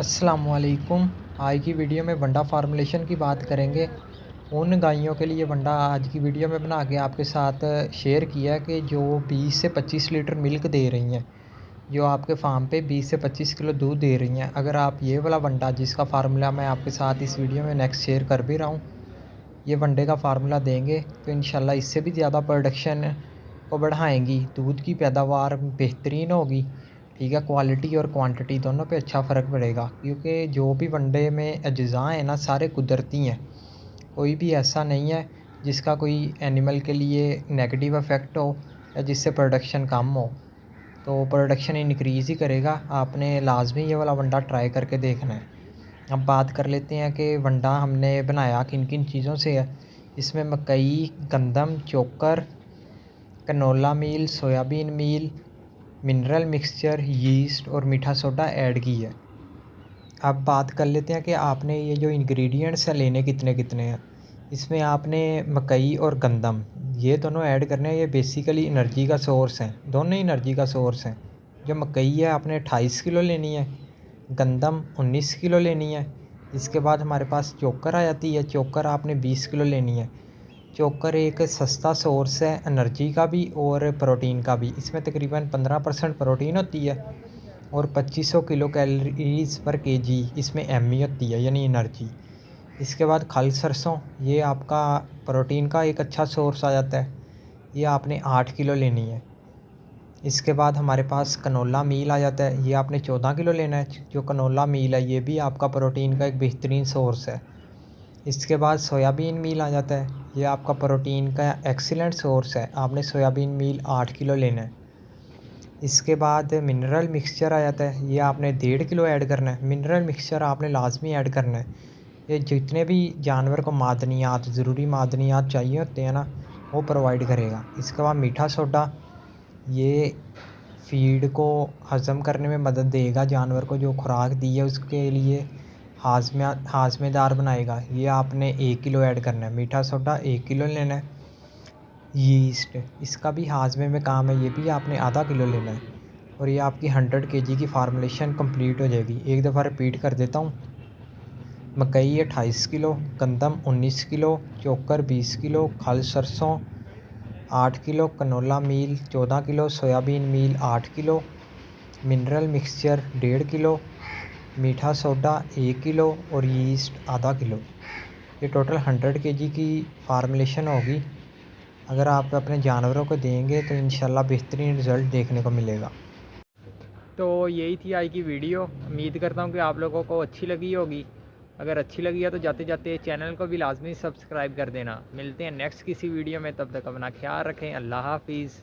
अस्सलामुअलैकुम। आज की वीडियो में वंडा फार्मूलेशन की बात करेंगे। उन गायों के लिए वंडा आज की वीडियो में बना के आपके साथ शेयर किया कि जो 20 से 25 लीटर मिल्क दे रही हैं, जो आपके फार्म पे 20 से 25 किलो दूध दे रही हैं। अगर आप ये वाला वंडा जिसका फार्मूला मैं आपके साथ इस वीडियो में नेक्स्ट शेयर कर भी रहा हूँ, ये वंडे का फार्मूला देंगे तो इंशाल्लाह इससे भी ज़्यादा प्रोडक्शन को बढ़ाएंगी, दूध की पैदावार बेहतरीन होगी। ठीक है, क्वालिटी और क्वांटिटी दोनों पे अच्छा फ़र्क पड़ेगा, क्योंकि जो भी वनडे में अज्जा हैं ना, सारे कुदरती हैं। कोई भी ऐसा नहीं है जिसका कोई एनिमल के लिए नेगेटिव इफ़ेक्ट हो या जिससे प्रोडक्शन कम हो। तो प्रोडक्शन इंक्रीज़ ही करेगा। आपने लाजमी ये वाला वंडा ट्राई करके देखना है। अब बात कर लेते हैं कि वंडा हमने बनाया किन किन चीज़ों से है। इसमें मकई, गंदम, चोकर, canola meal, soybean meal, mineral mixture, yeast और मीठा सोडा ऐड की है। अब बात कर लेते हैं कि आपने ये जो इंग्रेडिएंट्स हैं लेने कितने कितने हैं। इसमें आपने मकई और गंदम ये दोनों ऐड करने हैं। ये बेसिकली एनर्जी का सोर्स हैं, दोनों ही एनर्जी का सोर्स हैं। जो मकई है आपने 28 किलो लेनी है, गंदम 19 किलो लेनी है। इसके बाद हमारे पास चोकर आ जाती है, चोकर आपने 20 किलो लेनी है। चोकर एक सस्ता सोर्स है एनर्जी का भी और प्रोटीन का भी। इसमें तकरीबन 15% प्रोटीन होती है और 2500 किलो कैलोरीज पर केजी इसमें एमई होती है, यानी एनर्जी। इसके बाद खल सरसों, ये आपका प्रोटीन का एक अच्छा सोर्स आ जाता है। ये आपने 8 किलो लेनी है। इसके बाद हमारे पास कनोला मील आ जाता है, ये आपने 14 किलो लेना है। जो कनोला मील है ये भी आपका प्रोटीन का एक बेहतरीन सोर्स है। इसके बाद सोयाबीन मील आ जाता है, ये आपका प्रोटीन का एक्सीलेंट सोर्स है। आपने सोयाबीन मील 8 किलो लेना है। इसके बाद मिनरल मिक्सचर आ जाता है, ये आपने 1.5 किलो ऐड करना है। मिनरल मिक्सचर आपने लाजमी ऐड करना है। ये जितने भी जानवर को मादनियात, ज़रूरी मादनियात चाहिए होते हैं ना, वो प्रोवाइड करेगा। इसके बाद मीठा सोडा, ये फीड को हज़म करने में मदद देगा। जानवर को जो खुराक दी है उसके लिए हाजमेदार बनाएगा। ये आपने 1 किलो ऐड करना है। मीठा सोडा 1 किलो लेना है। यीस्ट, इसका भी हाजमे में काम है, ये भी आपने आधा किलो लेना है। और ये आपकी 100 केजी की फार्मूलेशन कंप्लीट हो जाएगी। एक दफ़ा रिपीट कर देता हूँ। मकई 28 किलो, गंदम 19 किलो, चोकर 20 किलो, खल सरसों 8 kilo, canola meal 14 kilo, soybean meal 8 kilo, mineral mixture 1.5 kilo, मीठा सोडा 1 किलो और यीस्ट आधा किलो। ये टोटल 100 केजी की फार्मूलेशन होगी। अगर आप अपने जानवरों को देंगे तो इंशाल्लाह बेहतरीन रिज़ल्ट देखने को मिलेगा। तो यही थी आज की वीडियो। उम्मीद करता हूँ कि आप लोगों को अच्छी लगी होगी। अगर अच्छी लगी है तो जाते जाते चैनल को भी लाजमी सब्सक्राइब कर देना। मिलते हैं नेक्स्ट किसी वीडियो में, तब तक अपना ख्याल रखें। अल्लाह हाफिज़।